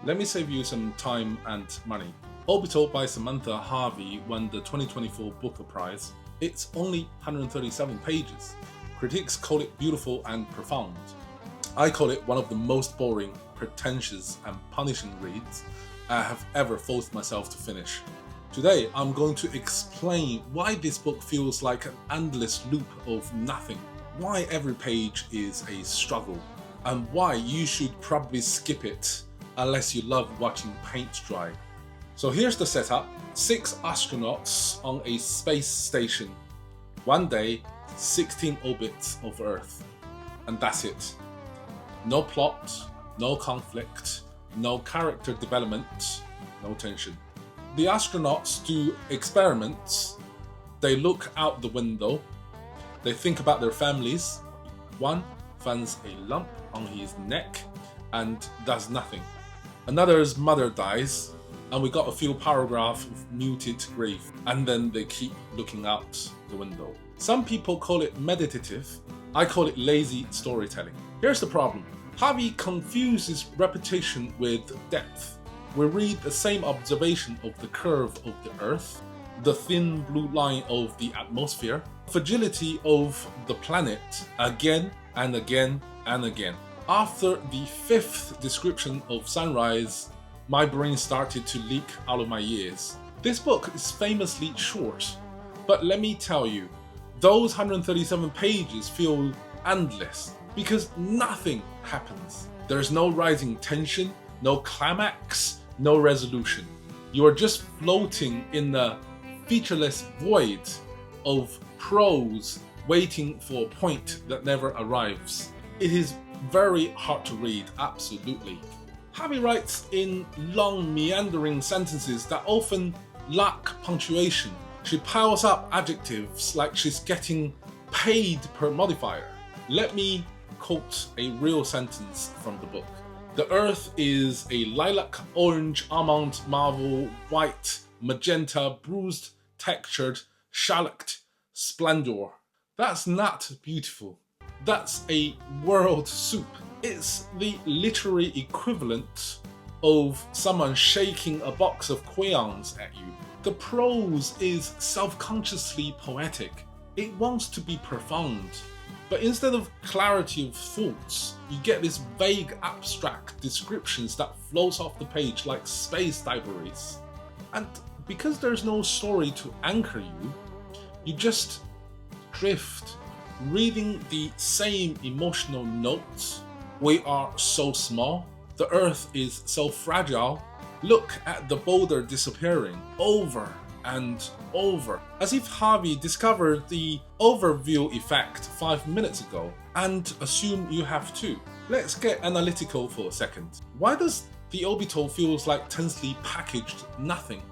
Let me save you some time and money. Orbital by Samantha Harvey won the 2024 Booker Prize. It's only 137 pages. Critics call it beautiful and profound. I call it one of the most boring, pretentious and punishing reads I have ever forced myself to finish. Today, I'm going to explain why this book feels like an endless loop of nothing, why every page is a struggle, and why you should probably skip it unless you love watching paint dry. So here's the setup. 6 astronauts on a space station. One day, 16 orbits of Earth. And that's it. No plot, no conflict, no character development, no tension. The astronauts do experiments. They look out the window. They think about their families. One finds a lump on his neck and does nothing. Another's mother dies, and we got a few paragraphs of muted grief, and then they keep looking out the window. Some people call it meditative. I call it lazy storytelling. Here's the problem. Harvey confuses repetition with depth. We read the same observation of the curve of the Earth, the thin blue line of the atmosphere, fragility of the planet again and again and again. After the 5th description of sunrise, my brain started to leak out of my ears. This book is famously short, but let me tell you, those 137 pages feel endless because nothing happens. There's no rising tension, no climax, no resolution. You are just floating in a featureless void of prose waiting for a point that never arrives. It is very hard to read, absolutely. Harvey writes in long meandering sentences that often lack punctuation. She piles up adjectives like she's getting paid per modifier. Let me quote a real sentence from the book. The Earth is a lilac, orange, almond, marble, white, magenta, bruised, textured, shellacked splendor. That's not beautiful. That's a world soup. It's the literary equivalent of someone shaking a box of crayons at you. The prose is self-consciously poetic. It wants to be profound. But instead of clarity of thoughts, you get these vague abstract descriptions that float off the page like space debris. And because there's no story to anchor you, you just drift, reading the same emotional notes. We are so small. The Earth is so fragile. Look at the boulder disappearing over and over, as if Harvey discovered the overview effect 5 minutes ago and assume you have too. Let's get analytical for a second. Why does the Orbital feels like tensely packaged nothing?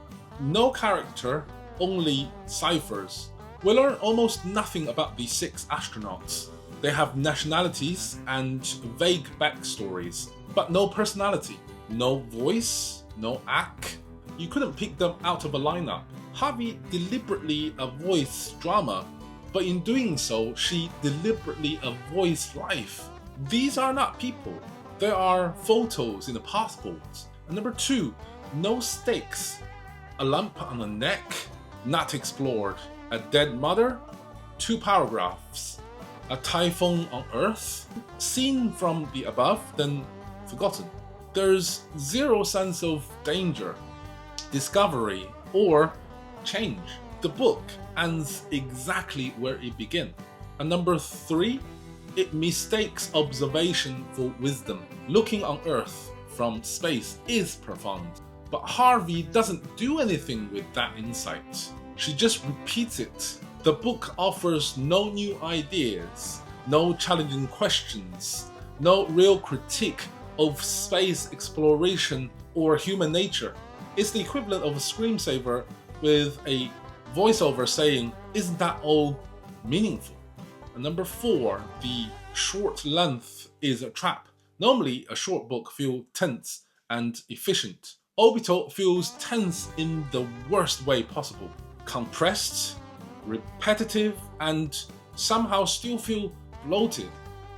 No character, only ciphers. We learn almost nothing about the 6 astronauts. They have nationalities and vague backstories, but no personality, no voice, no act. You couldn't pick them out of a lineup. Harvey deliberately avoids drama, but in doing so, she deliberately avoids life. These are not people. They are photos in a passport. And number 2, no stakes. A lump on the neck, not explored. A dead mother, 2 paragraphs. A typhoon on Earth, seen from the above, then forgotten. There's zero sense of danger, discovery, or change. The book ends exactly where it began. And number 3, it mistakes observation for wisdom. Looking on Earth from space is profound, but Harvey doesn't do anything with that insight. She just repeats it. The book offers no new ideas, no challenging questions, no real critique of space exploration or human nature. It's the equivalent of a screensaver with a voiceover saying, "Isn't that all meaningful?" And number 4, the short length is a trap. Normally, a short book feels tense and efficient. Orbital feels tense in the worst way possible. Compressed, repetitive, and somehow still feel bloated.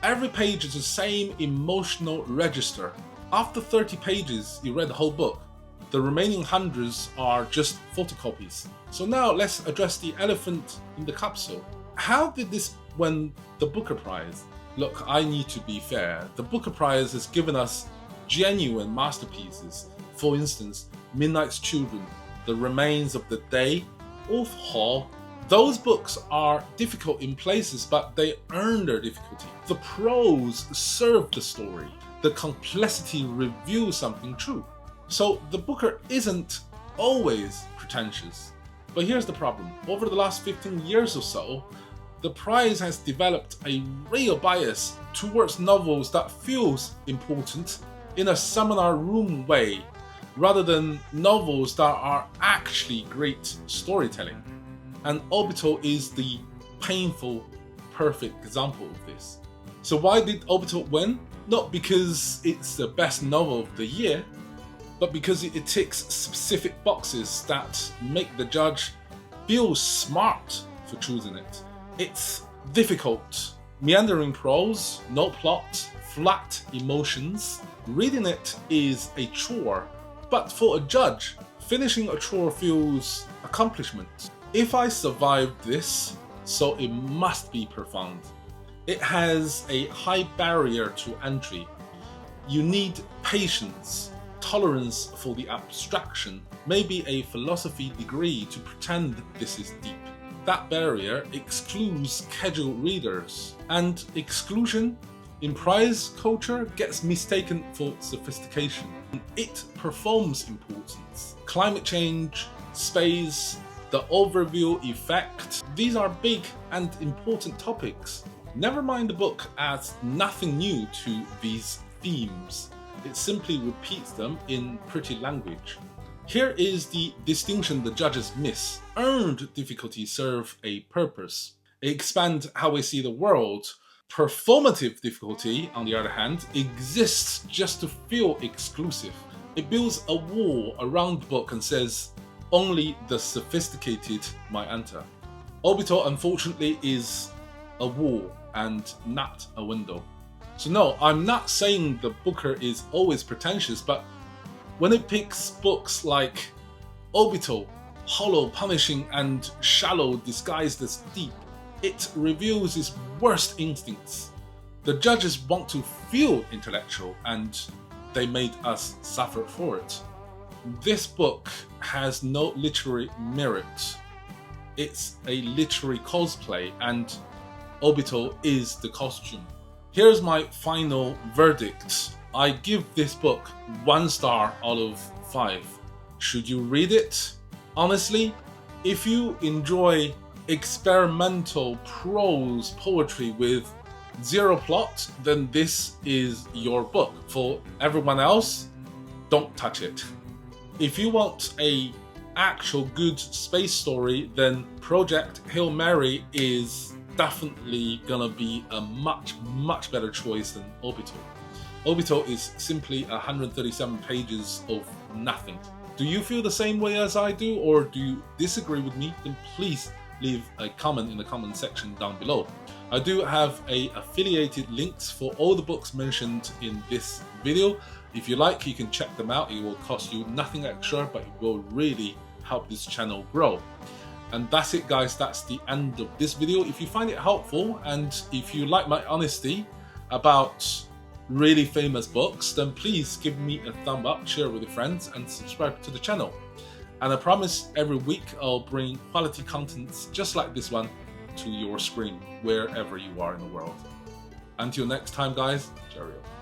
Every page is the same emotional register. After 30 pages, you read the whole book. The remaining hundreds are just photocopies. So now let's address the elephant in the capsule. How did this win the Booker Prize? Look, I need to be fair. The Booker Prize has given us genuine masterpieces. For instance, Midnight's Children, The Remains of the Day, Wolf Hall. Those books are difficult in places, but they earn their difficulty. The prose serve the story. The complexity reveals something true. So the Booker isn't always pretentious. But here's the problem. Over the last 15 years or so, the prize has developed a real bias towards novels that feels important in a seminar room way, rather than novels that are actually great storytelling. And Orbital is the painful, perfect example of this. So why did Orbital win? Not because it's the best novel of the year, but because it ticks specific boxes that make the judge feel smart for choosing it. It's difficult, meandering prose, no plot, flat emotions. Reading it is a chore, but for a judge, finishing a chore feels accomplishment. If I survived this, so it must be profound. It has a high barrier to entry. You need patience, tolerance for the abstraction, maybe a philosophy degree to pretend this is deep. That barrier excludes casual readers, and exclusion in prize culture gets mistaken for sophistication. It performs importance. Climate change, space, the overview effect, these are big and important topics. Never mind the book adds nothing new to these themes. It simply repeats them in pretty language. Here is the distinction the judges miss. Earned difficulty serve a purpose. They expand how we see the world. Performative difficulty, on the other hand, exists just to feel exclusive. It builds a wall around the book and says, only the sophisticated might enter. Orbital, unfortunately, is a wall and not a window. So no, I'm not saying the Booker is always pretentious, but when it picks books like Orbital, hollow, punishing, and shallow disguised as deep, it reveals its worst instincts. The judges want to feel intellectual, and they made us suffer for it. This book has no literary merit. It's a literary cosplay, and Orbital is the costume. Here's my final verdict. I give this book 1 star out of 5. Should you read it? Honestly, if you enjoy experimental prose poetry with zero plot, then this is your book. For everyone else, don't touch it. If you want a actual good space story, then Project Hail Mary is definitely gonna be a much better choice than Orbital. Orbital is simply 137 pages of nothing. Do you feel the same way as I do, or do you disagree with me? Then please leave a comment in the comment section down below. I do have affiliated links for all the books mentioned in this video. If you like, you can check them out. It will cost you nothing extra, but it will really help this channel grow. And that's it, guys. That's the end of this video. If you find it helpful, and if you like my honesty about really famous books, then please give me a thumb up, share it with your friends, and subscribe to the channel. And I promise every week I'll bring quality contents just like this one to your screen, wherever you are in the world. Until next time, guys, cheerio.